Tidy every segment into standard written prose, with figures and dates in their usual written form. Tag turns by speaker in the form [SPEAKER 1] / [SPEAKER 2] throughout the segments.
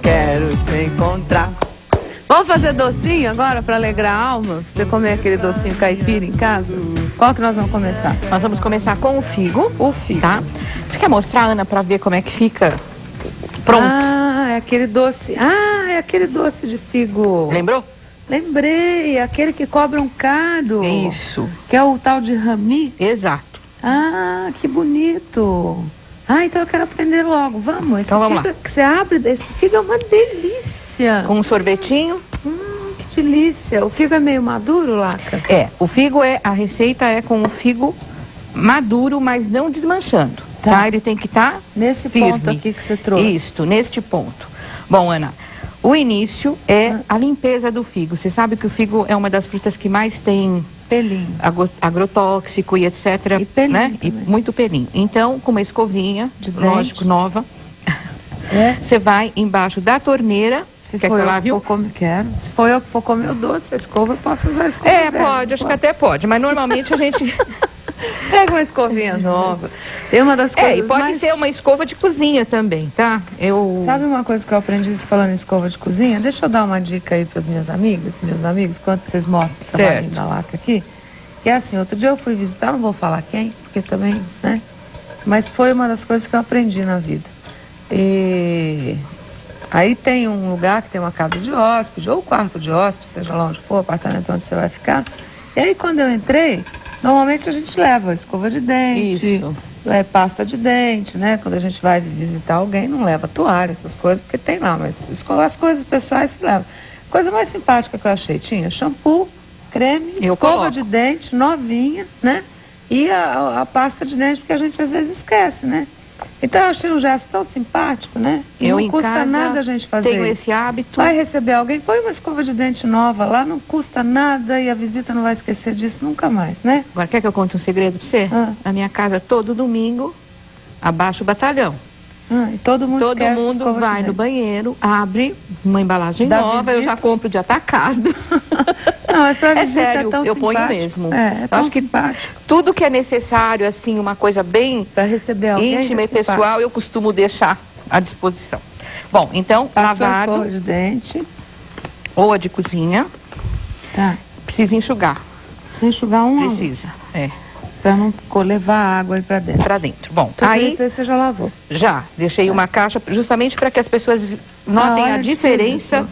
[SPEAKER 1] quero te encontrar. Vamos fazer docinho agora para alegrar a alma? Você comer aquele docinho caipira em casa? Qual que nós vamos começar?
[SPEAKER 2] Nós vamos começar com o figo.
[SPEAKER 1] O figo.
[SPEAKER 2] Tá? Você quer mostrar, Ana, para ver como é que fica pronto?
[SPEAKER 1] Ah, é aquele doce. Ah, é aquele doce de figo.
[SPEAKER 2] Lembrou?
[SPEAKER 1] Lembrei, aquele que cobra um cado.
[SPEAKER 2] Isso.
[SPEAKER 1] Que é o tal de rami.
[SPEAKER 2] Exato.
[SPEAKER 1] Ah, que bonito. Ah, então eu quero aprender logo. Vamos.
[SPEAKER 2] Então vamos lá.
[SPEAKER 1] Que você abre, esse figo é uma delícia.
[SPEAKER 2] Com um sorvetinho.
[SPEAKER 1] Que delícia. O figo é meio maduro, Laca?
[SPEAKER 2] É, o figo a receita é com o figo maduro, mas não desmanchando. Tá? Ele tem que estar
[SPEAKER 1] nesse
[SPEAKER 2] firme.
[SPEAKER 1] Ponto aqui que você trouxe.
[SPEAKER 2] Isso, neste ponto. Bom, Ana, o início é a limpeza do figo. Você sabe que o figo é uma das frutas que mais tem
[SPEAKER 1] pelinho,
[SPEAKER 2] agrotóxico e etc.
[SPEAKER 1] E pelinho,
[SPEAKER 2] né? E muito pelinho. Então, com uma escovinha, lógico, nova, você vai embaixo da torneira.
[SPEAKER 1] Se for eu que for comer, quero. Se for eu que for comer o doce, a escova, eu posso usar a escova.
[SPEAKER 2] É, pode, acho que até pode, mas normalmente a gente...
[SPEAKER 1] Pega uma escovinha nova. Tem uma das coisas
[SPEAKER 2] e pode ser uma escova de cozinha também, tá?
[SPEAKER 1] Sabe uma coisa que eu aprendi falando em escova de cozinha? Deixa eu dar uma dica aí para minhas amigas, meus amigos, quando vocês mostram o trabalho da Laca aqui. Que é assim, outro dia eu fui visitar, não vou falar quem, porque também, né? Mas foi uma das coisas que eu aprendi na vida. E aí tem um lugar que tem uma casa de hóspede, ou quarto de hóspede, seja lá onde for, apartamento onde você vai ficar. E aí quando eu entrei, normalmente a gente leva escova de dente, pasta de dente, né? Quando a gente vai visitar alguém, não leva toalha, essas coisas, porque tem lá, mas as coisas pessoais se levam. Coisa mais simpática que eu achei, tinha shampoo, creme, escova de dente, novinha, né? E a pasta de dente, porque a gente às vezes esquece, né? Então eu achei um gesto tão simpático, né? E não custa nada a gente fazer.
[SPEAKER 2] Tenho esse hábito.
[SPEAKER 1] Vai receber alguém, põe uma escova de dente nova lá, não custa nada e a visita não vai esquecer disso nunca mais, né?
[SPEAKER 2] Agora, quer que eu conte um segredo pra você? Na minha casa, todo domingo, abaixo o batalhão.
[SPEAKER 1] E todo mundo
[SPEAKER 2] vai no banheiro, abre uma embalagem nova, eu já compro de atacado.
[SPEAKER 1] Não, essa visita
[SPEAKER 2] sério, eu
[SPEAKER 1] simpático.
[SPEAKER 2] ponho mesmo.
[SPEAKER 1] É
[SPEAKER 2] acho que tudo que é necessário, assim, uma coisa bem
[SPEAKER 1] para receber alguém
[SPEAKER 2] íntima e pessoal, eu costumo deixar à disposição. Bom, então, lavado.
[SPEAKER 1] Escova de dente.
[SPEAKER 2] Ou a de cozinha.
[SPEAKER 1] Tá.
[SPEAKER 2] Precisa enxugar.
[SPEAKER 1] Precisa enxugar
[SPEAKER 2] Precisa,
[SPEAKER 1] para não levar água aí para dentro.
[SPEAKER 2] Para dentro. Bom,
[SPEAKER 1] aí você já lavou.
[SPEAKER 2] Já, deixei uma caixa justamente para que as pessoas notem a diferença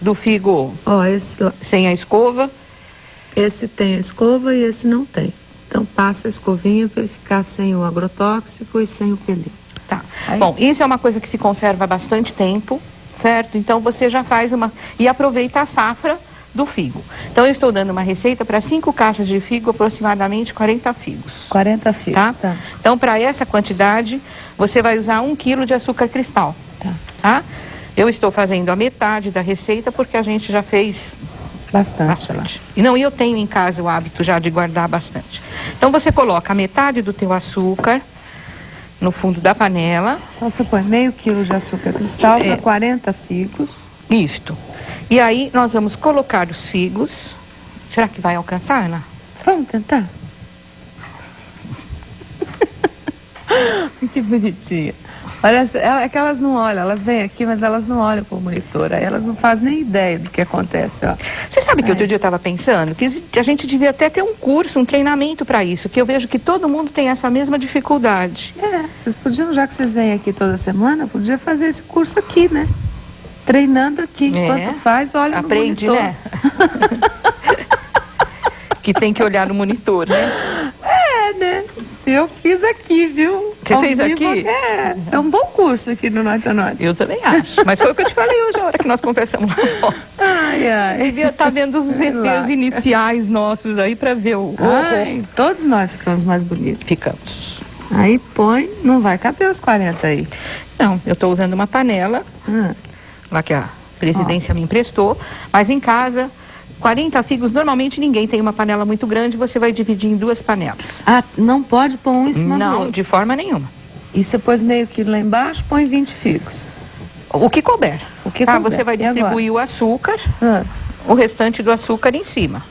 [SPEAKER 2] do figo sem a escova.
[SPEAKER 1] Esse tem a escova e esse não tem. Então passa a escovinha para ele ficar sem o agrotóxico e sem o pelinho.
[SPEAKER 2] Tá. Bom, isso é uma coisa que se conserva há bastante tempo, certo? Então você já faz e aproveita a safra do figo. Então eu estou dando uma receita para 5 caixas de figo, aproximadamente 40 figos.
[SPEAKER 1] 40 figos,
[SPEAKER 2] tá? Então para essa quantidade, você vai usar 1 quilo de açúcar cristal. Tá? Eu estou fazendo a metade da receita porque a gente já fez bastante. E eu tenho em casa o hábito já de guardar bastante. Então você coloca a metade do teu açúcar no fundo da panela.
[SPEAKER 1] Então você põe meio quilo de açúcar cristal para 40 figos.
[SPEAKER 2] Isto. E aí nós vamos colocar os figos. Será que vai alcançar, Ana?
[SPEAKER 1] Vamos tentar. Que bonitinha. Olha, é que elas não olham, elas vêm aqui, mas elas não olham para o monitor, aí elas não fazem nem ideia do que acontece, ó.
[SPEAKER 2] Você sabe que outro dia eu estava pensando que a gente devia até ter um curso, um treinamento para isso, que eu vejo que todo mundo tem essa mesma dificuldade.
[SPEAKER 1] Vocês podiam, já que vocês vêm aqui toda semana, podia fazer esse curso aqui, né? Treinando aqui, enquanto faz, olha no monitor.
[SPEAKER 2] Aprende, né? Que tem que olhar no monitor, né?
[SPEAKER 1] Né? Eu fiz aqui, viu?
[SPEAKER 2] Você fez aqui?
[SPEAKER 1] É um bom curso aqui no Norte a Norte.
[SPEAKER 2] Eu também acho. Mas foi o que eu te falei hoje, a hora que nós conversamos lá. Devia estar vendo os VTs iniciais nossos aí para ver o...
[SPEAKER 1] Todos nós ficamos mais bonitos.
[SPEAKER 2] Ficamos.
[SPEAKER 1] Aí põe, não vai caber os 40 aí.
[SPEAKER 2] Não, eu estou usando uma panela, lá que a presidência me emprestou, mas em casa... 40 figos, normalmente ninguém tem uma panela muito grande, você vai dividir em 2 panelas.
[SPEAKER 1] Não pode pôr um em cima do outro?
[SPEAKER 2] Não, de forma nenhuma.
[SPEAKER 1] E você pôs meio quilo lá embaixo, põe 20 figos.
[SPEAKER 2] O que couber. Você vai distribuir o açúcar, o restante do açúcar em cima.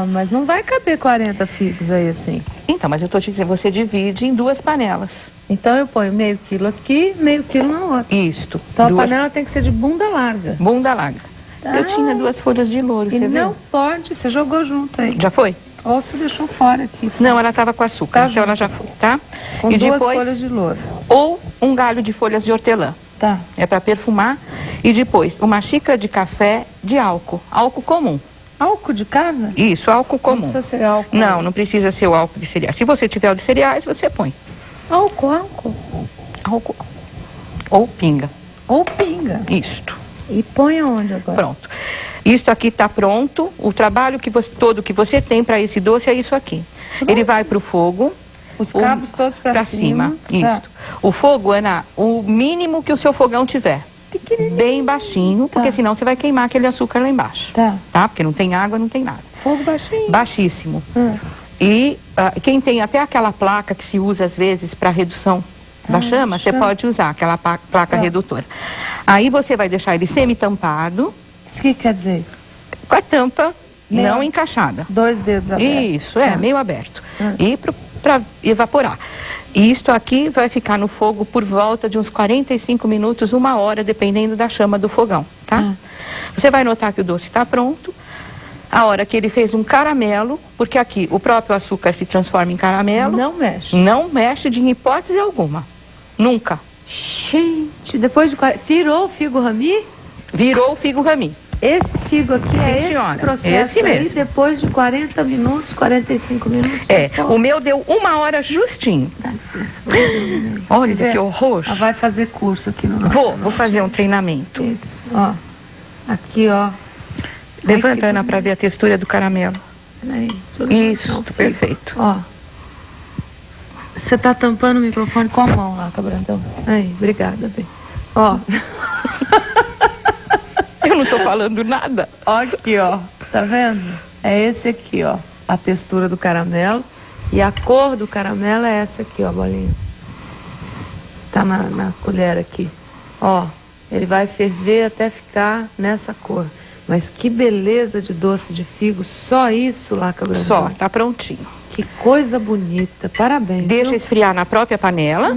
[SPEAKER 1] Mas não vai caber 40 figos aí assim.
[SPEAKER 2] Então, mas eu estou te dizendo, você divide em 2 panelas.
[SPEAKER 1] Então eu ponho meio quilo aqui, meio quilo na outra.
[SPEAKER 2] Isto.
[SPEAKER 1] Então a panela tem que ser de bunda larga.
[SPEAKER 2] Bunda larga. Eu tinha 2 folhas de louro,
[SPEAKER 1] E
[SPEAKER 2] você
[SPEAKER 1] não
[SPEAKER 2] viu?
[SPEAKER 1] pode, você jogou junto aí.
[SPEAKER 2] Já foi?
[SPEAKER 1] Ou você deixou fora aqui.
[SPEAKER 2] Não, ela estava com açúcar,
[SPEAKER 1] Tá
[SPEAKER 2] então ela já foi, tá?
[SPEAKER 1] Com
[SPEAKER 2] E
[SPEAKER 1] 2
[SPEAKER 2] depois,
[SPEAKER 1] folhas de louro.
[SPEAKER 2] ou um galho de folhas de hortelã.
[SPEAKER 1] Tá.
[SPEAKER 2] É para perfumar. E depois, uma xícara de café de álcool. Álcool comum.
[SPEAKER 1] Álcool de casa?
[SPEAKER 2] Isso, álcool comum.
[SPEAKER 1] Não precisa ser álcool.
[SPEAKER 2] Não precisa ser o álcool de cereais. Se você tiver o de cereais, você põe.
[SPEAKER 1] Álcool.
[SPEAKER 2] Álcool. Ou pinga.
[SPEAKER 1] Ou pinga.
[SPEAKER 2] Isto.
[SPEAKER 1] E põe aonde agora?
[SPEAKER 2] Pronto. Isto aqui está pronto. O trabalho todo que você tem para esse doce é isso aqui. Ele vai para o fogo.
[SPEAKER 1] Os cabos todos para cima.
[SPEAKER 2] Isso.
[SPEAKER 1] Tá.
[SPEAKER 2] O fogo, Ana, o mínimo que o seu fogão tiver. Bem baixinho, porque senão você vai queimar aquele açúcar lá embaixo.
[SPEAKER 1] Tá.
[SPEAKER 2] Porque não tem água, não tem nada.
[SPEAKER 1] Fogo baixinho.
[SPEAKER 2] Baixíssimo. E quem tem até aquela placa que se usa às vezes para redução da chama, você pode usar aquela placa redutora. Aí você vai deixar ele semi-tampado.
[SPEAKER 1] O que quer dizer isso?
[SPEAKER 2] Com a tampa não encaixada.
[SPEAKER 1] 2 dedos abertos.
[SPEAKER 2] Isso, meio aberto. E para evaporar. E isto aqui vai ficar no fogo por volta de uns 45 minutos, 1 hora, dependendo da chama do fogão, tá? Você vai notar que o doce está pronto. A hora que ele fez um caramelo, porque aqui o próprio açúcar se transforma em caramelo.
[SPEAKER 1] Não mexe.
[SPEAKER 2] Não mexe de hipótese alguma. Nunca.
[SPEAKER 1] Gente, depois de... Tirou o figo rami?
[SPEAKER 2] Virou o figo rami.
[SPEAKER 1] Esse figo aqui é
[SPEAKER 2] senhora,
[SPEAKER 1] esse processo
[SPEAKER 2] esse
[SPEAKER 1] aí,
[SPEAKER 2] mesmo.
[SPEAKER 1] Depois de 40 minutos, 45 minutos.
[SPEAKER 2] O meu deu 1 hora justinho. Olha que horror.
[SPEAKER 1] Ela vai fazer curso aqui no nosso.
[SPEAKER 2] Vou fazer um treinamento.
[SPEAKER 1] Isso, ó. Aqui, ó.
[SPEAKER 2] Levanta, Ana, para ver a textura do caramelo.
[SPEAKER 1] Peraí.
[SPEAKER 2] Isso, perfeito.
[SPEAKER 1] Ó. Você tá tampando o microfone com a mão lá, Cabrandão. Aí, obrigada, bem. Ó.
[SPEAKER 2] Eu não tô falando nada.
[SPEAKER 1] Ó aqui, ó. Tá vendo? É esse aqui, ó. A textura do caramelo. E a cor do caramelo é essa aqui, ó, bolinha. Tá na colher aqui. Ó. Ele vai ferver até ficar nessa cor. Mas que beleza de doce de figo. Só isso lá, Cabrandão.
[SPEAKER 2] Só, tá prontinho.
[SPEAKER 1] Que coisa bonita. Parabéns.
[SPEAKER 2] Deixa esfriar na própria panela.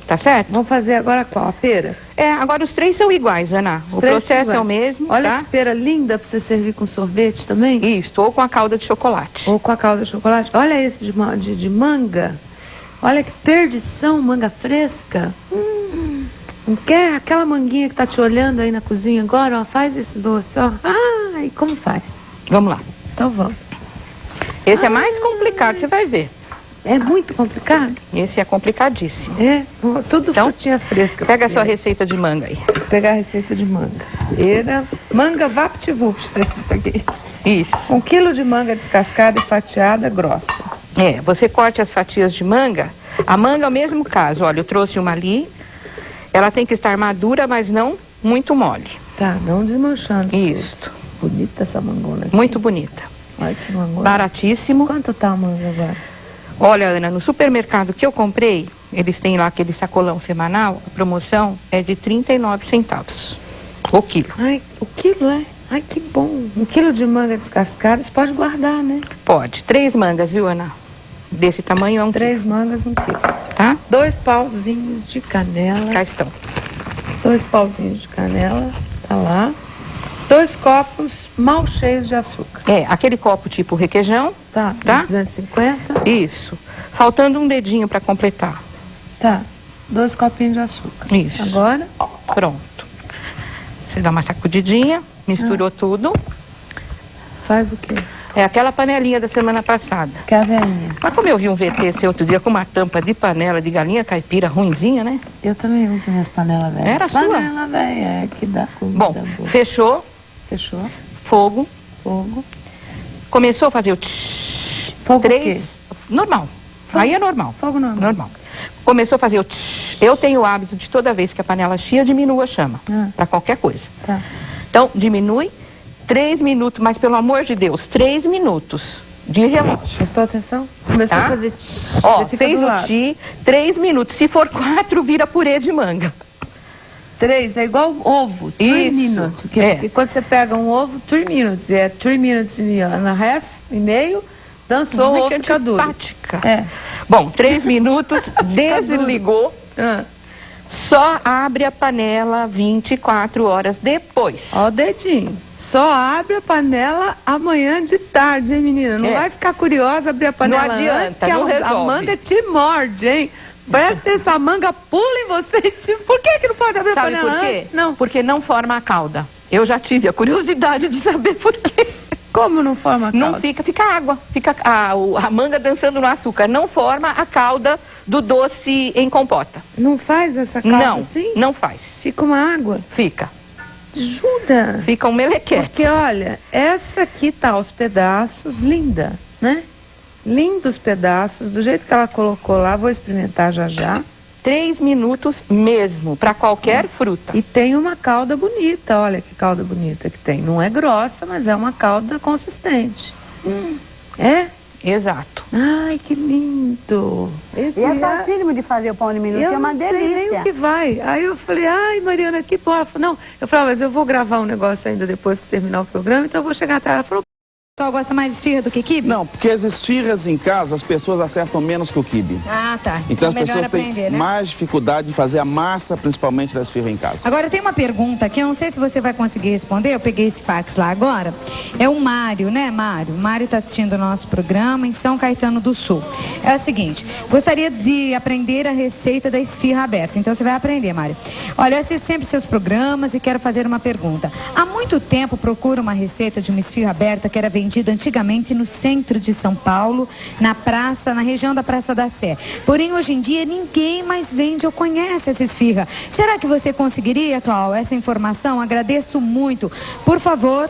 [SPEAKER 2] Tá certo?
[SPEAKER 1] Vamos fazer agora qual? A pera?
[SPEAKER 2] Agora os 3 são iguais, Ana. O processo é o mesmo,
[SPEAKER 1] Olha
[SPEAKER 2] tá?
[SPEAKER 1] que pera linda pra você servir com sorvete também.
[SPEAKER 2] Isso, ou com a calda de chocolate.
[SPEAKER 1] Ou com a calda de chocolate. Olha esse de manga. Olha que perdição, manga fresca. Não quer aquela manguinha que tá te olhando aí na cozinha agora? Ó, faz esse doce, ó. E como faz?
[SPEAKER 2] Vamos lá.
[SPEAKER 1] Então vamos.
[SPEAKER 2] Esse é mais complicado, você vai ver.
[SPEAKER 1] É muito complicado?
[SPEAKER 2] Esse é complicadíssimo.
[SPEAKER 1] É, tudo
[SPEAKER 2] Então,
[SPEAKER 1] frutinha fresca.
[SPEAKER 2] Pega a sua receita de manga aí.
[SPEAKER 1] Vou pegar a receita de manga. Pera, manga vapt-vupt, tá escrito aqui.
[SPEAKER 2] Isso.
[SPEAKER 1] 1 quilo de manga descascada e fatiada grossa.
[SPEAKER 2] Você corte as fatias de manga. A manga é o mesmo caso. Olha, eu trouxe uma ali. Ela tem que estar madura, mas não muito mole.
[SPEAKER 1] Tá, não desmanchando.
[SPEAKER 2] Isso.
[SPEAKER 1] Bonita essa mangona aqui.
[SPEAKER 2] Muito bonita.
[SPEAKER 1] Olha que mangona.
[SPEAKER 2] Baratíssimo.
[SPEAKER 1] Quanto tá a manga agora?
[SPEAKER 2] Olha, Ana, no supermercado que eu comprei, eles têm lá aquele sacolão semanal, a promoção é de 39 centavos o quilo.
[SPEAKER 1] O quilo é? Que bom. 1 quilo de manga descascada, você pode guardar, né?
[SPEAKER 2] Pode. 3 mangas, viu, Ana? Desse tamanho é 1 quilo.
[SPEAKER 1] 3 mangas, 1 quilo.
[SPEAKER 2] Tá?
[SPEAKER 1] 2 pauzinhos de canela.
[SPEAKER 2] Cá estão.
[SPEAKER 1] 2 pauzinhos de canela, tá lá. 2 copos mal cheios de açúcar.
[SPEAKER 2] Aquele copo tipo requeijão.
[SPEAKER 1] Tá. 250.
[SPEAKER 2] Isso. Faltando um dedinho para completar.
[SPEAKER 1] Tá. 2 copinhos de açúcar.
[SPEAKER 2] Isso.
[SPEAKER 1] Agora?
[SPEAKER 2] Pronto. Você dá uma sacudidinha, misturou tudo.
[SPEAKER 1] Faz o quê?
[SPEAKER 2] É aquela panelinha da semana passada.
[SPEAKER 1] Que é a velhinha.
[SPEAKER 2] Mas como eu vi um VT seu outro dia com uma tampa de panela de galinha caipira ruinzinha, né?
[SPEAKER 1] Eu também uso minhas panelas velhas.
[SPEAKER 2] Era a sua?
[SPEAKER 1] Panela velha, que dá comida
[SPEAKER 2] Bom,
[SPEAKER 1] boa.
[SPEAKER 2] fechou.
[SPEAKER 1] Fechou.
[SPEAKER 2] Fogo. Começou a fazer o tsh.
[SPEAKER 1] Fogo
[SPEAKER 2] 3.
[SPEAKER 1] o quê?
[SPEAKER 2] Normal. Aí é normal.
[SPEAKER 1] Fogo normal.
[SPEAKER 2] Começou a fazer o tsh. Eu tenho o hábito de toda vez que a panela chia, diminua a chama. Para qualquer coisa.
[SPEAKER 1] Tá.
[SPEAKER 2] Então, diminui 3 minutos, mas pelo amor de Deus, 3 minutos de relógio.
[SPEAKER 1] Prestou atenção? Começou a fazer tch.
[SPEAKER 2] Fez o tch, 3 minutos. Se for 4, vira purê de manga.
[SPEAKER 1] 3, é igual ovo. 3 minutes. Porque quando você pega um ovo, 3 minutes. É 3 minutes and a half, e meio, dançou o ovo fica duro.
[SPEAKER 2] Bom, 3 minutos, desligou. Só abre a panela 24 horas depois.
[SPEAKER 1] Ó o dedinho. Só abre a panela amanhã de tarde, hein, menina? Não vai ficar curiosa abrir a panela
[SPEAKER 2] não adianta,
[SPEAKER 1] antes, que
[SPEAKER 2] não resolve.
[SPEAKER 1] A manga te morde, hein? Presta essa manga, pula em você. Por que não pode abrir a panela
[SPEAKER 2] por quê?
[SPEAKER 1] antes? Não.
[SPEAKER 2] Porque não forma a calda. Eu já tive a curiosidade de saber por quê.
[SPEAKER 1] Como não forma a calda?
[SPEAKER 2] Não fica água. Fica a manga dançando no açúcar. Não forma a calda do doce em compota.
[SPEAKER 1] Não faz essa calda
[SPEAKER 2] não,
[SPEAKER 1] assim?
[SPEAKER 2] Não faz.
[SPEAKER 1] Fica uma água?
[SPEAKER 2] Fica.
[SPEAKER 1] Jura?
[SPEAKER 2] Fica um melequete.
[SPEAKER 1] Porque, olha, essa aqui tá aos pedaços, linda, né? Lindos pedaços, do jeito que ela colocou lá, vou experimentar já já.
[SPEAKER 2] 3 minutos mesmo, para qualquer fruta.
[SPEAKER 1] E tem uma calda bonita, olha que calda bonita que tem. Não é grossa, mas é uma calda consistente. É?
[SPEAKER 2] Exato.
[SPEAKER 1] Ai, que lindo.
[SPEAKER 3] E é facílimo de fazer o pão de minuto, é uma delícia.
[SPEAKER 1] Eu não sei nem o que vai. Aí eu falei, ai, Mariana, que bom. Ela falou, não, eu falei, mas eu vou gravar um negócio ainda depois que terminar o programa, então eu vou chegar até. Ela falou,
[SPEAKER 4] O pessoal gosta mais de esfirra do que quibe?
[SPEAKER 5] Não, porque as esfirras em casa, as pessoas acertam menos que o quibe.
[SPEAKER 4] Ah, tá.
[SPEAKER 5] Então as
[SPEAKER 4] melhor
[SPEAKER 5] pessoas
[SPEAKER 4] aprender,
[SPEAKER 5] têm
[SPEAKER 4] né?
[SPEAKER 5] mais dificuldade de fazer a massa, principalmente da esfirra em casa.
[SPEAKER 4] Agora tem uma pergunta que eu não sei se você vai conseguir responder. Eu peguei esse fax lá agora. É o Mário, né, Mário? O Mário está assistindo o nosso programa em São Caetano do Sul. É o seguinte, gostaria de aprender a receita da esfirra aberta. Então você vai aprender, Mário. Olha, eu assisto sempre seus programas e quero fazer uma pergunta. Há muito tempo procuro uma receita de uma esfirra aberta que era vendida antigamente no centro de São Paulo, na região da Praça da Sé. Porém, hoje em dia, ninguém mais vende ou conhece essa esfirra. Será que você conseguiria, Cláudio, essa informação? Agradeço muito. Por favor,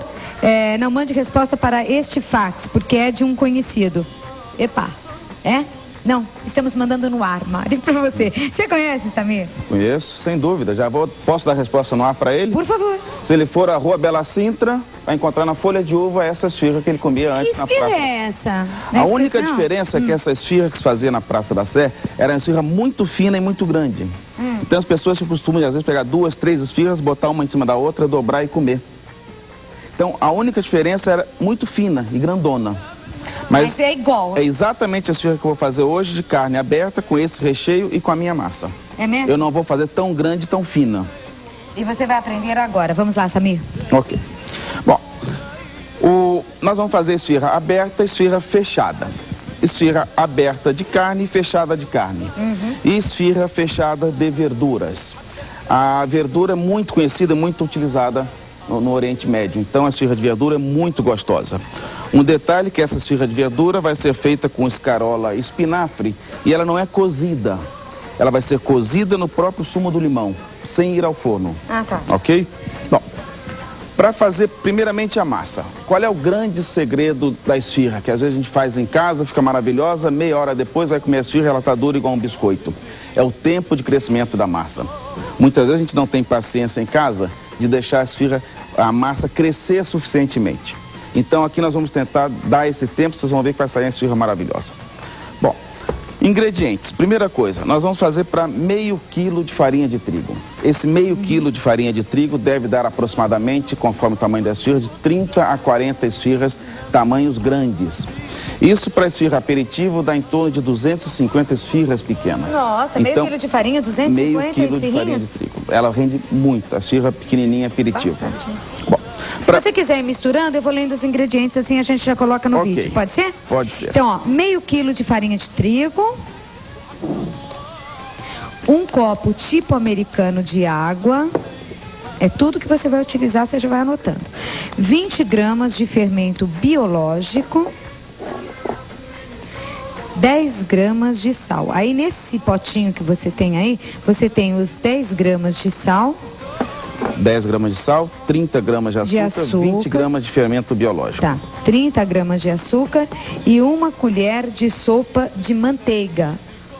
[SPEAKER 4] não mande resposta para este fax, porque é de um conhecido. Epa, é? Não, estamos mandando no ar, Mário, para você. Você conhece, Samir?
[SPEAKER 5] Conheço, sem dúvida. Posso dar a resposta no ar para ele?
[SPEAKER 4] Por favor.
[SPEAKER 5] Se ele for à Rua Bela Sintra, vai encontrar na folha de uva essa esfirra que ele comia antes na praça.
[SPEAKER 4] Que esfirra é essa?
[SPEAKER 5] A única diferença é que essa esfirra que se fazia na Praça da Sé era uma esfirra muito fina e muito grande. Então as pessoas se costumam, às vezes, pegar 2, 3 esfirras, botar uma em cima da outra, dobrar e comer. Então a única diferença era muito fina e grandona.
[SPEAKER 4] Mas é igual.
[SPEAKER 5] É exatamente a esfirra que eu vou fazer hoje, de carne aberta, com esse recheio e com a minha massa.
[SPEAKER 4] É mesmo?
[SPEAKER 5] Eu não vou fazer tão grande, tão fina.
[SPEAKER 4] E você vai aprender agora. Vamos lá, Samir.
[SPEAKER 5] Ok. Bom, nós vamos fazer esfirra aberta e esfirra fechada. Esfirra aberta de carne e fechada de carne. E esfirra fechada de verduras. A verdura é muito conhecida, muito utilizada no Oriente Médio. Então a esfirra de verdura é muito gostosa. Um detalhe que essa esfirra de verdura vai ser feita com escarola e espinafre e ela não é cozida. Ela vai ser cozida no próprio sumo do limão, sem ir ao forno.
[SPEAKER 4] Ah, tá.
[SPEAKER 5] Ok? Bom, para fazer primeiramente a massa. Qual é o grande segredo da esfirra? Que às vezes a gente faz em casa, fica maravilhosa, meia hora depois vai comer a esfirra e ela está dura igual um biscoito. É o tempo de crescimento da massa. Muitas vezes a gente não tem paciência em casa de deixar a massa crescer suficientemente. Então aqui nós vamos tentar dar esse tempo, vocês vão ver que vai sair uma esfirra maravilhosa. Bom, ingredientes. Primeira coisa, nós vamos fazer para meio quilo de farinha de trigo. Esse meio quilo de farinha de trigo deve dar aproximadamente, conforme o tamanho da esfirra, de 30 a 40 esfirras, tamanhos grandes. Isso para esfirra aperitivo dá em torno de 250 esfirras pequenas.
[SPEAKER 4] Nossa, meio quilo de farinha, 250
[SPEAKER 5] meio quilo de farinha de trigo. Ela rende muito, a esfirra pequenininha aperitivo. Bom,
[SPEAKER 4] se você quiser ir misturando, eu vou lendo os ingredientes, assim a gente já coloca no vídeo. Pode ser?
[SPEAKER 5] Pode ser.
[SPEAKER 4] Então, ó, meio quilo de farinha de trigo, um copo tipo americano de água, é tudo que você vai utilizar, você já vai anotando. 20 gramas de fermento biológico, 10 gramas de sal. Aí nesse potinho que você tem aí, você tem os 10 gramas de sal.
[SPEAKER 5] 10 gramas de sal, 30 gramas de açúcar, 20 gramas de fermento biológico.
[SPEAKER 4] Tá, 30 gramas de açúcar e uma colher de sopa de manteiga.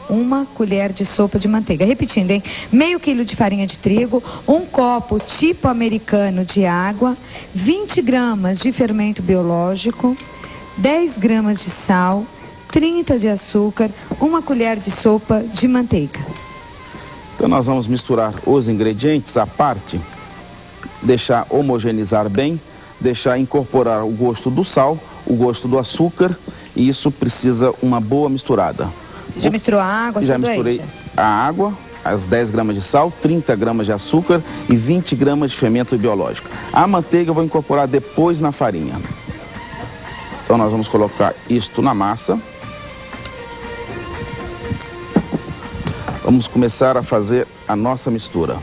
[SPEAKER 4] Uma colher de sopa de manteiga. Repetindo, hein? Meio quilo de farinha de trigo, um copo tipo americano de água, 20 gramas de fermento biológico, 10 gramas de sal, 30 de açúcar, uma colher de sopa de manteiga.
[SPEAKER 5] Então nós vamos misturar os ingredientes à parte, deixar homogeneizar bem, deixar incorporar o gosto do sal, o gosto do açúcar, e isso precisa uma boa misturada.
[SPEAKER 4] Já misturou a água?
[SPEAKER 5] Já
[SPEAKER 4] tudo
[SPEAKER 5] misturei
[SPEAKER 4] aí,
[SPEAKER 5] a água, as 10 gramas de sal, 30 gramas de açúcar e 20 gramas de fermento biológico. A manteiga eu vou incorporar depois na farinha. Então nós vamos colocar isto na massa. Vamos começar a fazer a nossa mistura.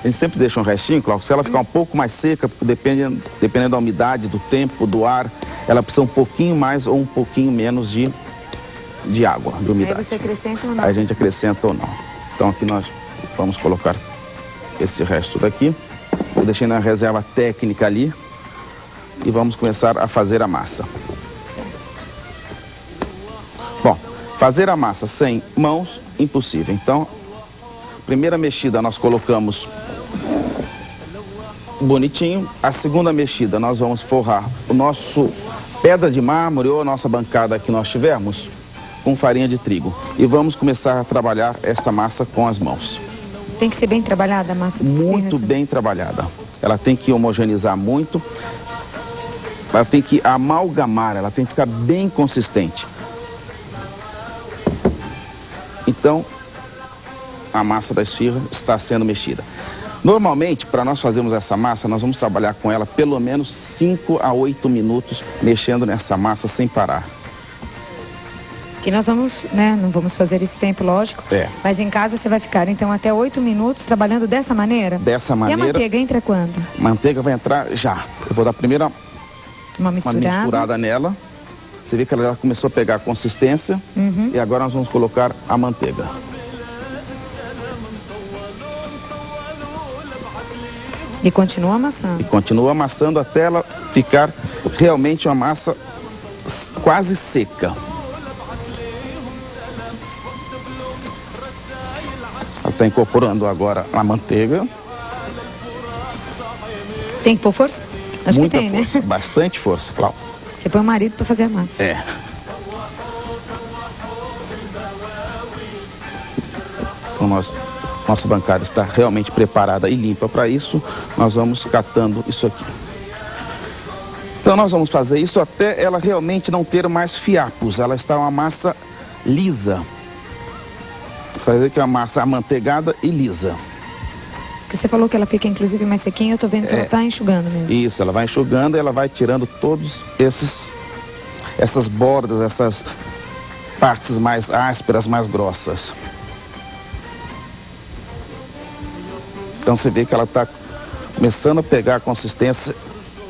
[SPEAKER 5] A gente sempre deixa um restinho, Cláudio. Se ela ficar um pouco mais seca, dependendo da umidade, do tempo, do ar, ela precisa um pouquinho mais ou um pouquinho menos de água, de umidade.
[SPEAKER 4] Aí você acrescenta ou não?
[SPEAKER 5] Aí a gente acrescenta ou não. Então aqui nós vamos colocar esse resto daqui. Eu deixei na reserva técnica ali. E vamos começar a fazer a massa. Bom, fazer a massa sem mãos, impossível. Então, primeira mexida nós colocamos bonitinho. A segunda mexida nós vamos forrar o nosso pedra de mármore ou a nossa bancada que nós tivermos com farinha de trigo. E vamos começar a trabalhar esta massa com as mãos.
[SPEAKER 4] Tem que ser bem trabalhada a massa de
[SPEAKER 5] Muito
[SPEAKER 4] esfirra,
[SPEAKER 5] bem trabalhada. Ela tem que homogeneizar muito. Ela tem que amalgamar, ela tem que ficar bem consistente. Então, a massa da esfirra está sendo mexida. Normalmente, para nós fazermos essa massa, nós vamos trabalhar com ela pelo menos 5 a 8 minutos mexendo nessa massa sem parar.
[SPEAKER 4] Que nós vamos, né, não vamos fazer esse tempo, lógico.
[SPEAKER 5] É.
[SPEAKER 4] Mas em casa você vai ficar, então, até 8 minutos trabalhando dessa maneira?
[SPEAKER 5] Dessa
[SPEAKER 4] E a
[SPEAKER 5] maneira.
[SPEAKER 4] manteiga entra quando?
[SPEAKER 5] A manteiga vai entrar já. Eu vou dar primeiro
[SPEAKER 4] Uma
[SPEAKER 5] uma
[SPEAKER 4] misturada.
[SPEAKER 5] misturada nela. Você vê que ela já começou a pegar a consistência.
[SPEAKER 4] Uhum.
[SPEAKER 5] E agora nós vamos colocar a manteiga.
[SPEAKER 4] E continua amassando.
[SPEAKER 5] E continua amassando até ela ficar realmente uma massa quase seca. Ela está incorporando agora a manteiga.
[SPEAKER 4] Tem que pôr força? Acho
[SPEAKER 5] Muita
[SPEAKER 4] que tem,
[SPEAKER 5] força,
[SPEAKER 4] né?
[SPEAKER 5] bastante força, Cláudio.
[SPEAKER 4] Você põe o marido para fazer a massa.
[SPEAKER 5] É. Então nossa bancada está realmente preparada e limpa para isso. Nós vamos catando isso aqui. Então nós vamos fazer isso até ela realmente não ter mais fiapos. Ela está uma massa lisa. Fazer que é uma massa amanteigada e lisa.
[SPEAKER 4] Porque você falou que ela fica inclusive mais sequinha, eu tô vendo que ela tá enxugando mesmo.
[SPEAKER 5] Isso, ela vai enxugando e ela vai tirando todos essas bordas, essas partes mais ásperas, mais grossas. Então você vê que ela está começando a pegar a consistência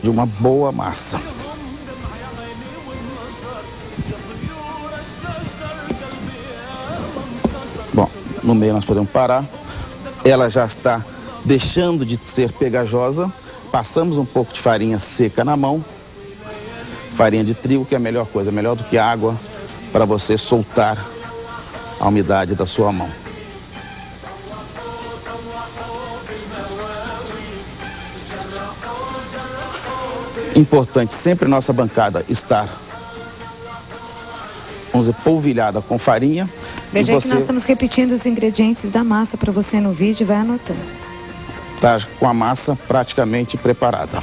[SPEAKER 5] de uma boa massa. Bom, no meio nós podemos parar. Ela já está deixando de ser pegajosa. Passamos um pouco de farinha seca na mão. Farinha de trigo, que é a melhor coisa, melhor do que água, para você soltar a umidade da sua mão. Importante sempre nossa bancada estar, vamos dizer, polvilhada com farinha.
[SPEAKER 4] Veja aí que nós estamos repetindo os ingredientes da massa para você no vídeo e vai anotando.
[SPEAKER 5] Está com a massa praticamente preparada.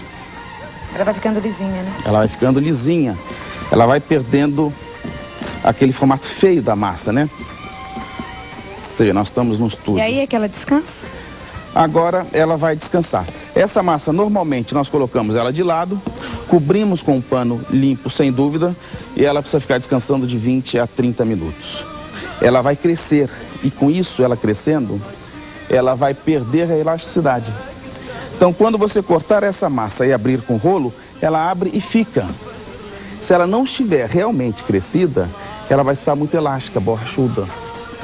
[SPEAKER 4] Ela vai ficando lisinha, né?
[SPEAKER 5] Ela vai ficando lisinha. Ela vai perdendo aquele formato feio da massa, né? Ou seja, nós estamos no estúdio.
[SPEAKER 4] E aí é que ela descansa?
[SPEAKER 5] Agora ela vai descansar. Essa massa, normalmente, nós colocamos ela de lado, cobrimos com um pano limpo, sem dúvida, e ela precisa ficar descansando de 20 a 30 minutos. Ela vai crescer, e com isso, ela crescendo, ela vai perder a elasticidade. Então, quando você cortar essa massa e abrir com rolo, ela abre e fica. Se ela não estiver realmente crescida, ela vai estar muito elástica, borrachuda.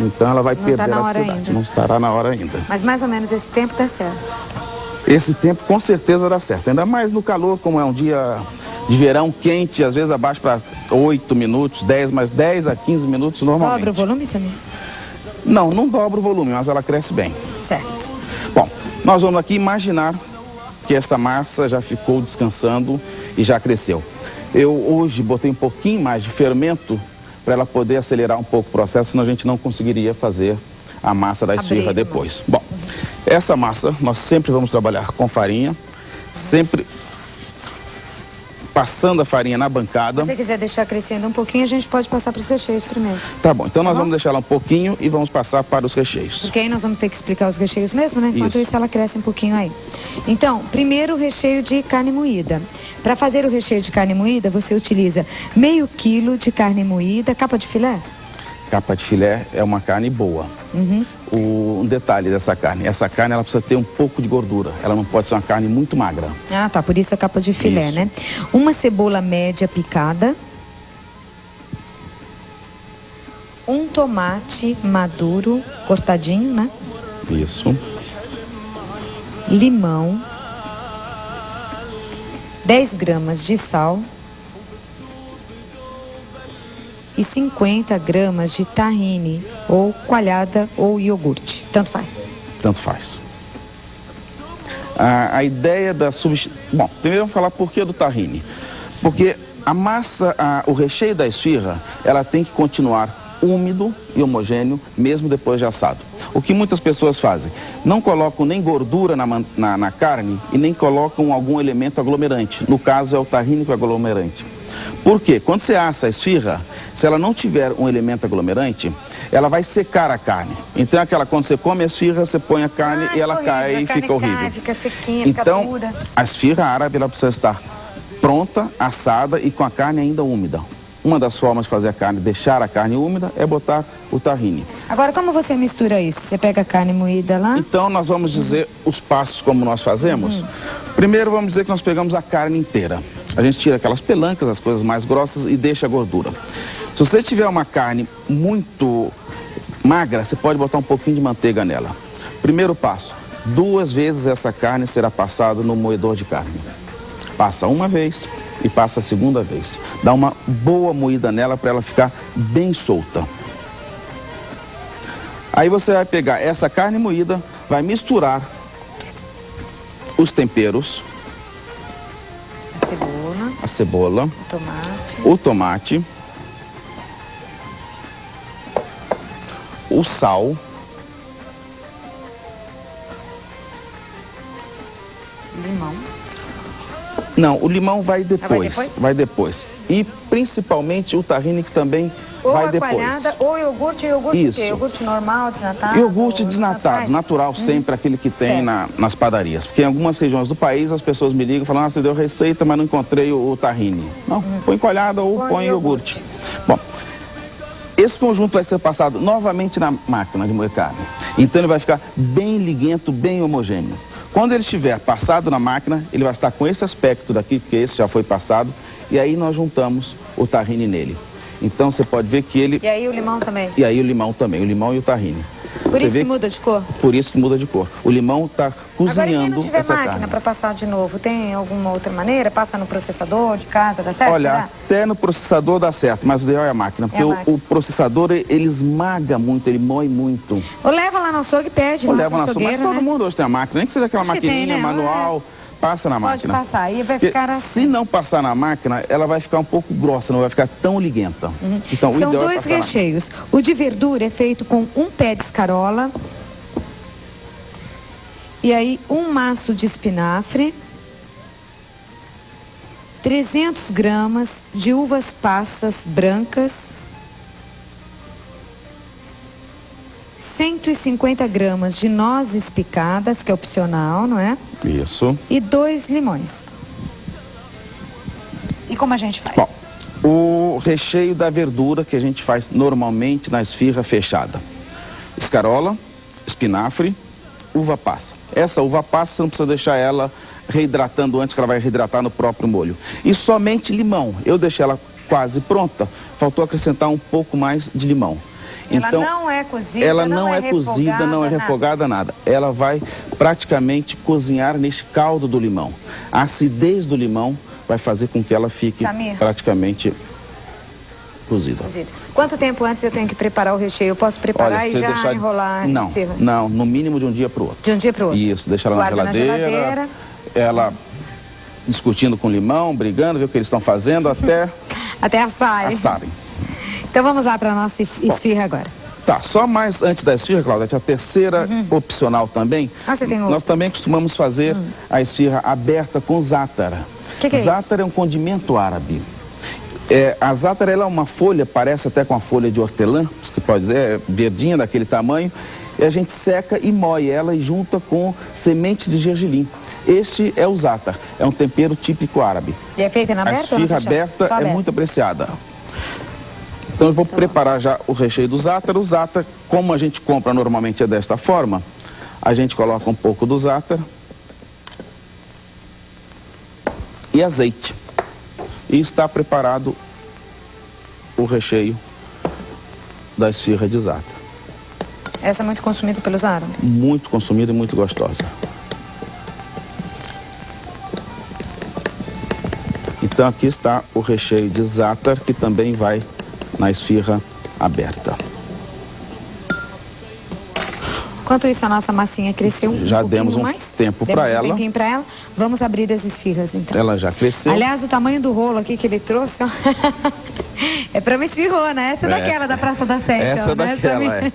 [SPEAKER 5] Então, ela vai perder a elasticidade. Não estará na hora ainda.
[SPEAKER 4] Mas mais ou menos esse tempo tá certo.
[SPEAKER 5] Esse tempo com certeza dá certo. Ainda mais no calor, como é um dia de verão quente, às vezes abaixo para 8 minutos, 10, mas 10 a 15 minutos normalmente.
[SPEAKER 4] Dobra o volume também?
[SPEAKER 5] Não dobra o volume, mas ela cresce bem.
[SPEAKER 4] Certo.
[SPEAKER 5] Bom, nós vamos aqui imaginar que esta massa já ficou descansando e já cresceu. Eu hoje botei um pouquinho mais de fermento para ela poder acelerar um pouco o processo, senão a gente não conseguiria fazer a massa da esfirra depois. Bom, essa massa nós sempre vamos trabalhar com farinha, sempre passando a farinha na bancada.
[SPEAKER 4] Se você quiser deixar crescendo um pouquinho, a gente pode passar para os recheios primeiro.
[SPEAKER 5] Tá bom, então nós vamos deixar ela um pouquinho e vamos passar para os recheios.
[SPEAKER 4] Porque aí nós vamos ter que explicar os recheios mesmo, né? Enquanto isso ela cresce um pouquinho aí. Então, primeiro o recheio de carne moída. Para fazer o recheio de carne moída, você utiliza meio quilo de carne moída, capa de filé?
[SPEAKER 5] Capa de filé é uma carne boa. Um detalhe dessa carne, essa carne ela precisa ter um pouco de gordura, ela não pode ser uma carne muito magra.
[SPEAKER 4] Ah, tá, por isso a capa de filé, né? Uma cebola média picada, um tomate maduro, cortadinho, né?
[SPEAKER 5] Isso.
[SPEAKER 4] Limão, 10 gramas de sal e 50 gramas de tahine, ou coalhada ou iogurte, tanto faz.
[SPEAKER 5] Tanto faz. A ideia da substituição... Bom, primeiro vamos falar por que do tahine. Porque a massa, o recheio da esfirra, ela tem que continuar úmido e homogêneo, mesmo depois de assado. O que muitas pessoas fazem? Não colocam nem gordura na carne e nem colocam algum elemento aglomerante. No caso é o tahine com aglomerante. Por quê? Quando você assa a esfirra, se ela não tiver um elemento aglomerante, ela vai secar a carne. Então quando você come a esfirra, você põe a carne e ela cai e fica horrível.
[SPEAKER 4] Fica sequinha,
[SPEAKER 5] então,
[SPEAKER 4] fica dura.
[SPEAKER 5] a esfirra árabe ela precisa estar pronta, assada e com a carne ainda úmida. Uma das formas de fazer a carne, deixar a carne úmida, é botar o tahine.
[SPEAKER 4] Agora, como você mistura isso? Você pega a carne moída lá?
[SPEAKER 5] Então, nós vamos dizer os passos como nós fazemos. Primeiro, vamos dizer que nós pegamos a carne inteira. A gente tira aquelas pelancas, as coisas mais grossas e deixa a gordura. Se você tiver uma carne muito magra, você pode botar um pouquinho de manteiga nela. Primeiro passo, 2 vezes essa carne será passada no moedor de carne. Passa uma vez e passa a segunda vez. Dá uma boa moída nela para ela ficar bem solta. Aí você vai pegar essa carne moída, vai misturar os temperos. A cebola. O tomate. O sal.
[SPEAKER 4] Limão.
[SPEAKER 5] Não, o limão vai depois.
[SPEAKER 4] Vai depois?
[SPEAKER 5] Vai depois. E principalmente o tahine, que também
[SPEAKER 4] Ou
[SPEAKER 5] vai
[SPEAKER 4] a
[SPEAKER 5] depois.
[SPEAKER 4] coalhada, ou iogurte
[SPEAKER 5] Isso.
[SPEAKER 4] quê? Iogurte normal, desnatado?
[SPEAKER 5] Iogurte desnatado, natural, sempre aquele que tem nas padarias. Porque em algumas regiões do país as pessoas me ligam e falam: ah, você deu receita, mas não encontrei o tahine. Não, põe coalhada ou põe iogurte. Bom, esse conjunto vai ser passado novamente na máquina de moer carne. Então ele vai ficar bem liguento, bem homogêneo. Quando ele estiver passado na máquina, ele vai estar com esse aspecto daqui, porque esse já foi passado, e aí nós juntamos o tahine nele. Então você pode ver que ele...
[SPEAKER 4] E aí o limão também?
[SPEAKER 5] E aí o limão também, o limão e o tahine.
[SPEAKER 4] Por isso que muda de cor?
[SPEAKER 5] Por isso que muda de cor. O limão está cozinhando essa carne.
[SPEAKER 4] Agora, e quem não tiver máquina para passar de novo, tem alguma outra maneira? Passa no processador de casa, dá certo?
[SPEAKER 5] Olha, até no processador dá certo, mas o ideal é a máquina. Porque o processador, ele esmaga muito, ele moe muito.
[SPEAKER 4] Ou leva lá no açougue e pede.
[SPEAKER 5] Ou leva no açougue, mas todo mundo hoje tem a máquina. Nem que seja aquela maquininha manual, passa na máquina.
[SPEAKER 4] Pode passar, e vai ficar assim.
[SPEAKER 5] Se não passar na máquina, ela vai ficar um pouco grossa, não vai ficar tão liguenta. Então,
[SPEAKER 4] São 2 recheios. O de verdura é feito com 1 pé de escarola. E aí, 1 maço de espinafre. 300 gramas de uvas passas brancas. 150 gramas de nozes picadas, que é opcional, não é?
[SPEAKER 5] Isso.
[SPEAKER 4] E 2 limões. E como a gente faz?
[SPEAKER 5] Bom, o recheio da verdura que a gente faz normalmente na esfirra fechada. Escarola, espinafre, uva passa. Essa uva passa você não precisa deixar ela reidratando antes, que ela vai reidratar no próprio molho. E somente limão. Eu deixei ela quase pronta, faltou acrescentar um pouco mais de limão. Então,
[SPEAKER 4] ela não é cozida,
[SPEAKER 5] ela não é cozida, não é refogada, nada. Ela vai praticamente cozinhar nesse caldo do limão. A acidez do limão vai fazer com que ela fique praticamente cozida.
[SPEAKER 4] Quanto tempo antes eu tenho que preparar o recheio? Eu posso preparar e já enrolar?
[SPEAKER 5] Não, no mínimo de um dia para o outro.
[SPEAKER 4] De um dia para o outro?
[SPEAKER 5] Isso, deixa ela na geladeira, ela discutindo com o limão, brigando, ver o que eles estão fazendo até assarem.
[SPEAKER 4] Então vamos lá para a nossa esfirra agora.
[SPEAKER 5] Tá, só mais antes da esfirra, Claudete, a terceira opcional também.
[SPEAKER 4] Você tem
[SPEAKER 5] nós também costumamos fazer a esfirra aberta com zátara.
[SPEAKER 4] Que é
[SPEAKER 5] Zátar é um condimento árabe. A zátar ela é uma folha, parece até com a folha de hortelã, que pode dizer, é verdinha daquele tamanho, e a gente seca e moe ela e junta com semente de gergelim. Este é o zátar, é um tempero típico árabe.
[SPEAKER 4] E é feita na aberta?
[SPEAKER 5] A esfirra aberta é muito apreciada. Então eu vou preparar já o recheio do zátar. O zátar, como a gente compra normalmente é desta forma, a gente coloca um pouco do zátar e azeite. E está preparado o recheio da esfirra de zátar.
[SPEAKER 4] Essa é muito consumida pelos árabes?
[SPEAKER 5] Muito consumida e muito gostosa. Então aqui está o recheio de zátar, que também vai na esfirra aberta.
[SPEAKER 4] Enquanto isso, a nossa massinha cresceu um
[SPEAKER 5] Já demos um tempo para ela.
[SPEAKER 4] Um tempinho para ela. Vamos abrir as esfirras, então.
[SPEAKER 5] Ela já cresceu.
[SPEAKER 4] Aliás, o tamanho do rolo aqui que ele trouxe, ó, é para uma esfirrona. Essa é daquela da Praça da Sé, então.
[SPEAKER 5] Essa daquela, é.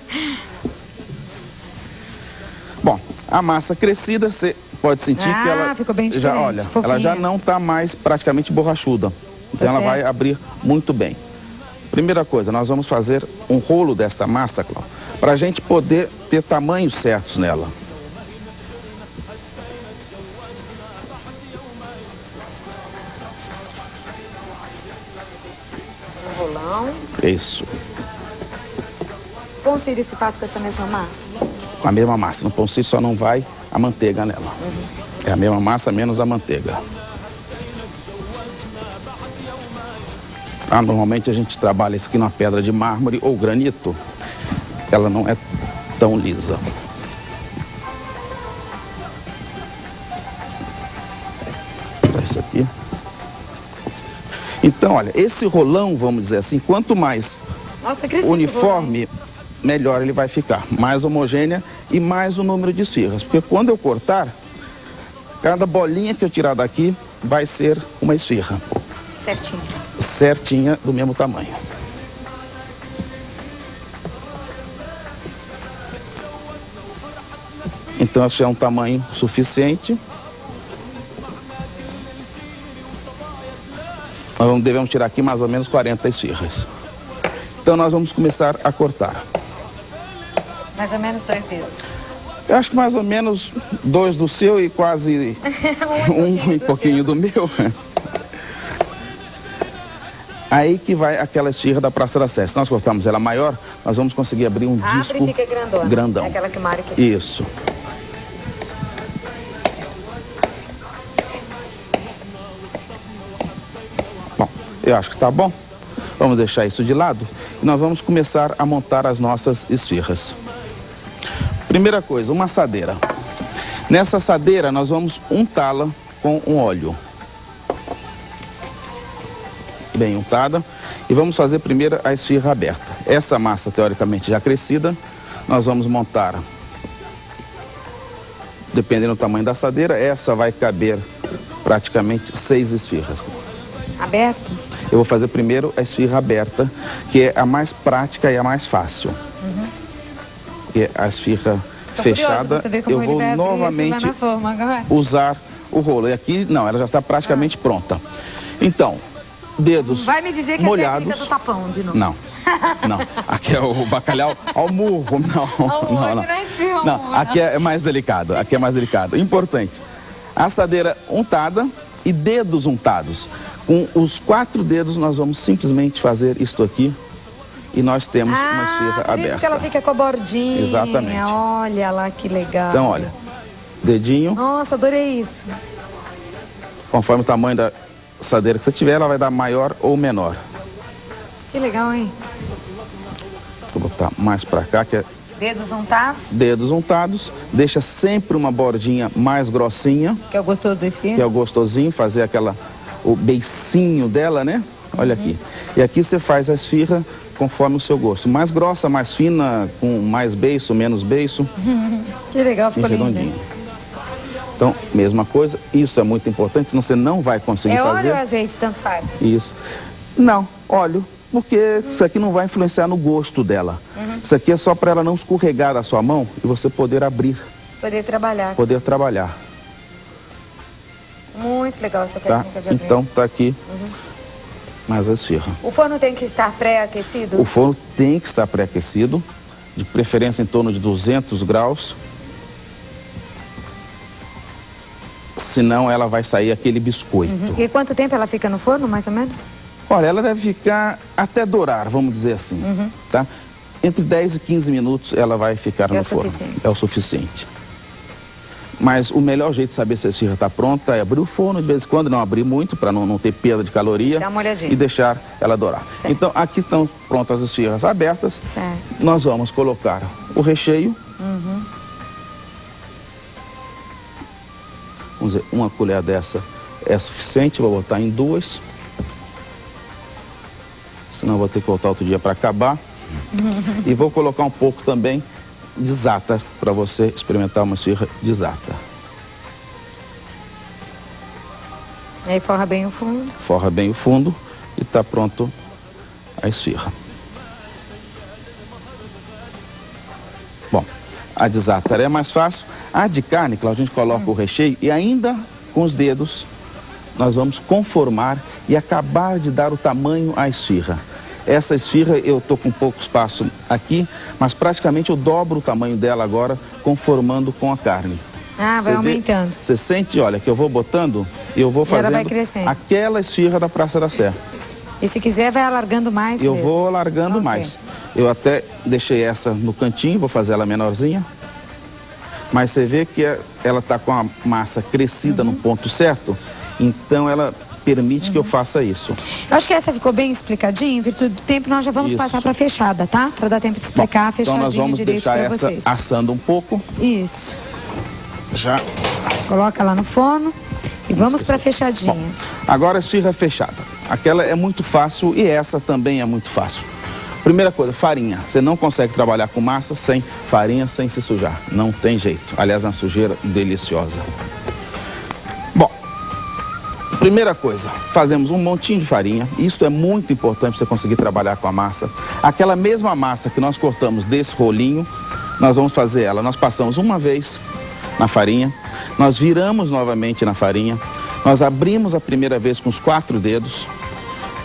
[SPEAKER 5] Bom, a massa crescida, você pode sentir que ela
[SPEAKER 4] ficou bem
[SPEAKER 5] já, olha, ela já não está mais praticamente borrachuda. Então ela vai abrir muito bem. Primeira coisa, nós vamos fazer um rolo desta massa, Cláudia, para a gente poder ter tamanhos certos nela.
[SPEAKER 4] Um rolão.
[SPEAKER 5] Isso.
[SPEAKER 4] Pão sírio se faz com essa mesma massa?
[SPEAKER 5] Com a mesma massa. No pão sírio só não vai a manteiga nela. É a mesma massa menos a manteiga. Normalmente a gente trabalha isso aqui numa pedra de mármore ou granito. Ela não é tão lisa. Isso aqui. Então, olha, esse rolão, vamos dizer assim, quanto mais uniforme, melhor ele vai ficar. Mais homogênea e mais o número de esfirras. Porque quando eu cortar, cada bolinha que eu tirar daqui vai ser uma esfirra.
[SPEAKER 4] Certinho.
[SPEAKER 5] Certinha, do mesmo tamanho. Então, esse é um tamanho suficiente. Nós devemos tirar aqui mais ou menos 40 esfirras. Então, nós vamos começar a cortar.
[SPEAKER 4] Mais ou menos 2 dedos.
[SPEAKER 5] Eu acho que mais ou menos 2 do seu e quase um e pouquinho do meu. Aí que vai aquela esfirra da Praça da Sé. Se nós cortarmos ela maior, nós vamos conseguir abrir um disco
[SPEAKER 4] e fica
[SPEAKER 5] grandão.
[SPEAKER 4] É aquela que o Mário quer.
[SPEAKER 5] Isso. Bom, eu acho que está bom. Vamos deixar isso de lado e nós vamos começar a montar as nossas esfirras. Primeira coisa, uma assadeira. Nessa assadeira nós vamos untá-la com um óleo. Bem untada. E vamos fazer primeiro a esfirra aberta. Essa massa teoricamente já crescida, nós vamos montar, dependendo do tamanho da assadeira, essa vai caber praticamente 6 esfirras.
[SPEAKER 4] Aberta?
[SPEAKER 5] Eu vou fazer primeiro a esfirra aberta, que é a mais prática e a mais fácil. Porque a esfirra fechada, eu vou novamente usar o rolo. E aqui, não, ela já está praticamente pronta. Então, dedos
[SPEAKER 4] vai me dizer que
[SPEAKER 5] molhados.
[SPEAKER 4] É a do tapão de novo.
[SPEAKER 5] Não, não. Aqui é o bacalhau ao murro. Não. Aqui é mais delicado. Aqui é mais delicado. Importante. Assadeira untada e dedos untados. Com os 4 dedos nós vamos simplesmente fazer isto aqui e nós temos uma esfirra
[SPEAKER 4] por
[SPEAKER 5] aberta.
[SPEAKER 4] Isso que ela fica com a bordinha.
[SPEAKER 5] Exatamente.
[SPEAKER 4] Olha lá que legal.
[SPEAKER 5] Então, olha, dedinho.
[SPEAKER 4] Nossa, adorei isso.
[SPEAKER 5] Conforme o tamanho da assadeira que você tiver, ela vai dar maior ou menor.
[SPEAKER 4] Que legal, hein?
[SPEAKER 5] Vou botar mais pra cá, que é...
[SPEAKER 4] Dedos untados?
[SPEAKER 5] Dedos untados. Deixa sempre uma bordinha mais grossinha.
[SPEAKER 4] Que é o gostoso da esfirra?
[SPEAKER 5] Que é o gostosinho, fazer o beicinho dela, né? Olha aqui. E aqui você faz a esfirra conforme o seu gosto. Mais grossa, mais fina, com mais beiço, menos beiço.
[SPEAKER 4] Que legal, ficou
[SPEAKER 5] redondinho. Então, mesma coisa. Isso é muito importante, senão você não vai conseguir fazer.
[SPEAKER 4] É óleo ou azeite, tanto faz?
[SPEAKER 5] Isso. Não, óleo, porque isso aqui não vai influenciar no gosto dela. Isso aqui é só para ela não escorregar da sua mão e você poder abrir.
[SPEAKER 4] Poder trabalhar.
[SPEAKER 5] Poder trabalhar.
[SPEAKER 4] Muito Muito legal essa
[SPEAKER 5] Tá?
[SPEAKER 4] técnica de abrir.
[SPEAKER 5] Então tá aqui mais a esfirra.
[SPEAKER 4] O forno tem que estar pré-aquecido?
[SPEAKER 5] O forno tem que estar pré-aquecido, de preferência em torno de 200 graus. Senão ela vai sair aquele biscoito.
[SPEAKER 4] E quanto tempo ela fica no forno, mais ou menos?
[SPEAKER 5] Olha, ela deve ficar até dourar, vamos dizer assim, tá? Entre 10 e 15 minutos ela vai ficar no forno. É o suficiente. Mas o melhor jeito de saber se a esfirra está pronta é abrir o forno, de vez em quando, não abrir muito, para não ter perda de caloria.
[SPEAKER 4] Dá uma olhadinha.
[SPEAKER 5] E deixar ela dourar.
[SPEAKER 4] Certo.
[SPEAKER 5] Então, aqui estão prontas as esfirras abertas.
[SPEAKER 4] Certo.
[SPEAKER 5] Nós vamos colocar o recheio. Vamos dizer, uma colher dessa é suficiente, vou botar em 2. Senão vou ter que voltar outro dia para acabar. E vou colocar um pouco também de za'atar, para você experimentar uma esfirra de za'atar.
[SPEAKER 4] E aí forra bem o fundo.
[SPEAKER 5] Forra bem o fundo e está pronto a esfirra. Bom, a de za'atar é mais fácil. A de carne, Cláudia, a gente coloca o recheio e ainda com os dedos nós vamos conformar e acabar de dar o tamanho à esfirra. Essa esfirra eu estou com pouco espaço aqui, mas praticamente eu dobro o tamanho dela agora, conformando com a carne.
[SPEAKER 4] Ah, vai aumentando.
[SPEAKER 5] Você sente, olha, que eu vou botando e eu vou fazendo
[SPEAKER 4] ela vai crescendo.
[SPEAKER 5] aquela esfirra da Praça da Sé.
[SPEAKER 4] E se quiser vai alargando mais?
[SPEAKER 5] Eu vou alargando mais. Eu até deixei essa no cantinho, vou fazer ela menorzinha. Mas você vê que ela está com a massa crescida no ponto certo, então ela permite que eu faça isso.
[SPEAKER 4] Eu acho que essa ficou bem explicadinha, em virtude do tempo nós já vamos passar para a fechada, tá? Para dar tempo de explicar a fechadinha
[SPEAKER 5] então nós vamos
[SPEAKER 4] direito
[SPEAKER 5] deixar
[SPEAKER 4] para
[SPEAKER 5] essa
[SPEAKER 4] vocês.
[SPEAKER 5] assando um pouco.
[SPEAKER 4] Isso.
[SPEAKER 5] Já.
[SPEAKER 4] Coloca lá no forno e vamos para a fechadinha.
[SPEAKER 5] Bom, agora a esfirra fechada. Aquela é muito fácil e essa também é muito fácil. Primeira coisa, farinha. Você não consegue trabalhar com massa sem farinha, sem se sujar. Não tem jeito. Aliás, é uma sujeira deliciosa. Bom, primeira coisa, fazemos um montinho de farinha. Isso é muito importante para você conseguir trabalhar com a massa. Aquela mesma massa que nós cortamos desse rolinho, nós vamos fazer ela. Nós passamos uma vez na farinha, nós viramos novamente na farinha, nós abrimos a primeira vez com os 4 dedos,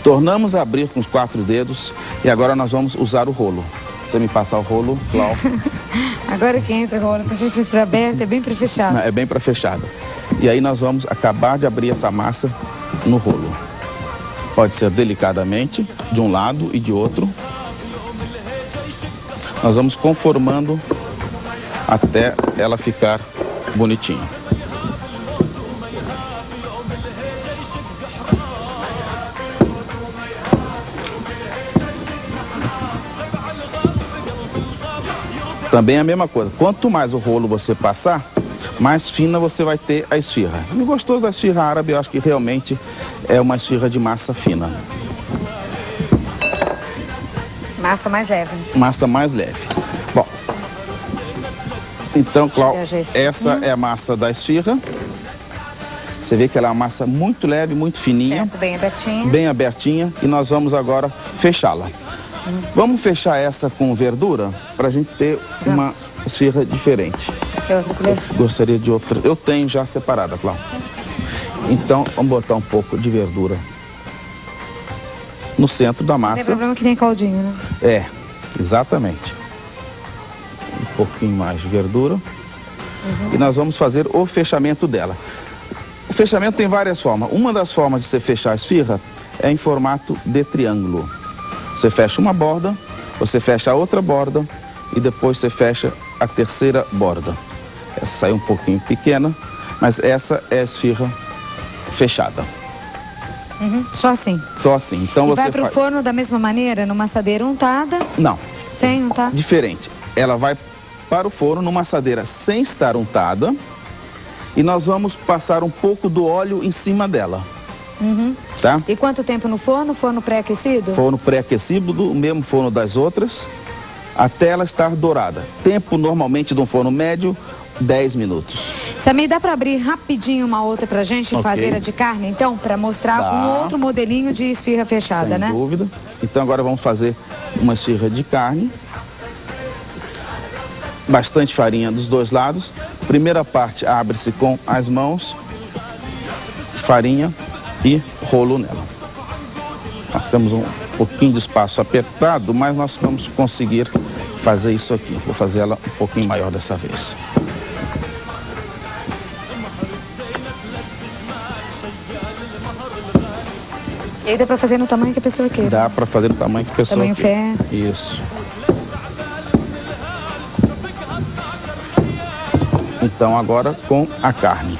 [SPEAKER 5] tornamos a abrir com os 4 dedos e agora nós vamos usar o rolo. Você me passa o rolo, Clau.
[SPEAKER 4] Agora que entra o rolo, porque se for aberto é bem para fechado.
[SPEAKER 5] É bem para fechado. E aí nós vamos acabar de abrir essa massa no rolo. Pode ser delicadamente, de um lado e de outro. Nós vamos conformando até ela ficar bonitinha. Também é a mesma coisa. Quanto mais o rolo você passar, mais fina você vai ter a esfirra. O gostoso da esfirra árabe, eu acho que realmente é uma esfirra de massa fina.
[SPEAKER 4] Massa mais leve.
[SPEAKER 5] Massa mais leve. Bom, então, Clau, essa é a massa da esfirra. Você vê que ela é uma massa muito leve, muito fininha.
[SPEAKER 4] Certo, bem abertinha.
[SPEAKER 5] Bem abertinha. E nós vamos agora fechá-la. Vamos fechar essa com verdura para a gente ter uma esfirra diferente.
[SPEAKER 4] Quer outra colher?
[SPEAKER 5] Gostaria de outra. Eu tenho já separada, Cláudia. Então, vamos botar um pouco de verdura no centro da massa.
[SPEAKER 4] Não tem problema que tem caldinho, né?
[SPEAKER 5] É, exatamente. Um pouquinho mais de verdura. E nós vamos fazer o fechamento dela. O fechamento tem várias formas. Uma das formas de você fechar a esfirra é em formato de triângulo. Você fecha uma borda, você fecha a outra borda e depois você fecha a terceira borda. Essa sai um pouquinho pequena, mas essa é a esfirra fechada.
[SPEAKER 4] Só assim.
[SPEAKER 5] Só assim. Então
[SPEAKER 4] E
[SPEAKER 5] você
[SPEAKER 4] vai para o forno da mesma maneira, numa assadeira untada?
[SPEAKER 5] Não.
[SPEAKER 4] Sem untar?
[SPEAKER 5] Diferente. Ela vai para o forno numa assadeira sem estar untada e nós vamos passar um pouco do óleo em cima dela. Tá?
[SPEAKER 4] E quanto tempo no forno? Forno pré-aquecido?
[SPEAKER 5] Forno pré-aquecido, do mesmo forno das outras, até ela estar dourada. Tempo normalmente de um forno médio, 10 minutos.
[SPEAKER 4] Também dá para abrir rapidinho uma outra pra gente, fazer a de carne, então, para mostrar um outro modelinho de esfirra fechada, né?
[SPEAKER 5] Sem dúvida. Então agora vamos fazer uma esfirra de carne. Bastante farinha dos dois lados. Primeira parte abre-se com as mãos. farinha e rolo nela. Nós temos um pouquinho de espaço apertado, mas nós vamos conseguir fazer isso aqui. Vou fazer ela um pouquinho maior dessa vez.
[SPEAKER 4] E aí dá pra fazer no tamanho que a pessoa queira.
[SPEAKER 5] Dá para fazer no tamanho que a pessoa
[SPEAKER 4] Tamanho
[SPEAKER 5] queira.
[SPEAKER 4] pé.
[SPEAKER 5] Isso. Então agora com a carne.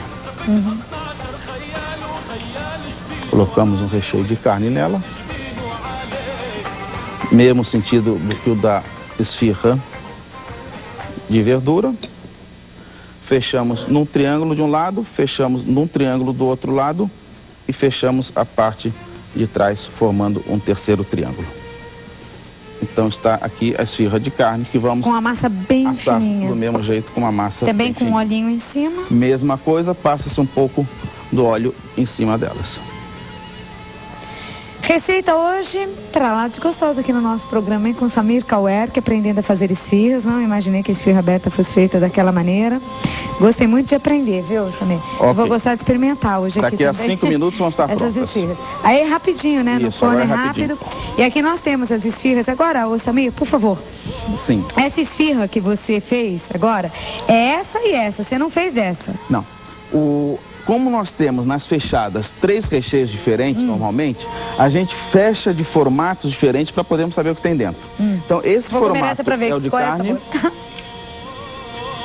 [SPEAKER 5] Colocamos um recheio de carne nela. Mesmo sentido do que o da esfirra de verdura. Fechamos num triângulo de um lado, fechamos num triângulo do outro lado e fechamos a parte de trás, formando um terceiro triângulo. Então está aqui a esfirra de carne que vamos
[SPEAKER 4] Com a massa bem
[SPEAKER 5] assar
[SPEAKER 4] fininha.
[SPEAKER 5] do mesmo jeito, com uma massa
[SPEAKER 4] Também
[SPEAKER 5] bem
[SPEAKER 4] com um
[SPEAKER 5] fininha.
[SPEAKER 4] olhinho em cima.
[SPEAKER 5] Mesma coisa, passa-se um pouco do óleo em cima delas.
[SPEAKER 4] Receita hoje, pra lá de gostosa aqui no nosso programa, hein, com Samir Kauerk, aprendendo a fazer esfirras. Não imaginei que a esfirra aberta fosse feita daquela maneira. Gostei muito de aprender, viu, Samir?
[SPEAKER 5] Ok.
[SPEAKER 4] Eu vou gostar de experimentar hoje aqui
[SPEAKER 5] Daqui a
[SPEAKER 4] também.
[SPEAKER 5] 5 minutos vão estar
[SPEAKER 4] Essas
[SPEAKER 5] prontas.
[SPEAKER 4] esfirras. Aí é rapidinho, né? No
[SPEAKER 5] Isso,
[SPEAKER 4] forno é
[SPEAKER 5] agora é
[SPEAKER 4] rápido. E aqui nós temos as esfirras. Agora, ô Samir, por favor,
[SPEAKER 5] Sim.
[SPEAKER 4] essa esfirra que você fez agora, é essa e essa. Você não fez essa.
[SPEAKER 5] Não. Como nós temos nas fechadas 3 recheios diferentes normalmente, a gente fecha de formatos diferentes para podermos saber o que tem dentro. Então esse
[SPEAKER 4] Vou comer
[SPEAKER 5] formato
[SPEAKER 4] essa pra ver
[SPEAKER 5] é o de
[SPEAKER 4] qual é o
[SPEAKER 5] carne,
[SPEAKER 4] sabor.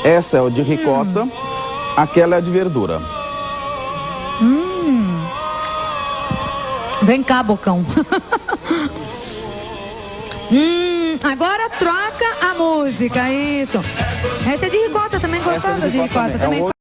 [SPEAKER 5] essa é o de ricota, aquela é a de verdura.
[SPEAKER 4] Vem cá, bocão. Agora troca a música, isso. Essa é de ricota também,
[SPEAKER 5] Essa é
[SPEAKER 4] gostosa de ricota
[SPEAKER 5] também.
[SPEAKER 4] também.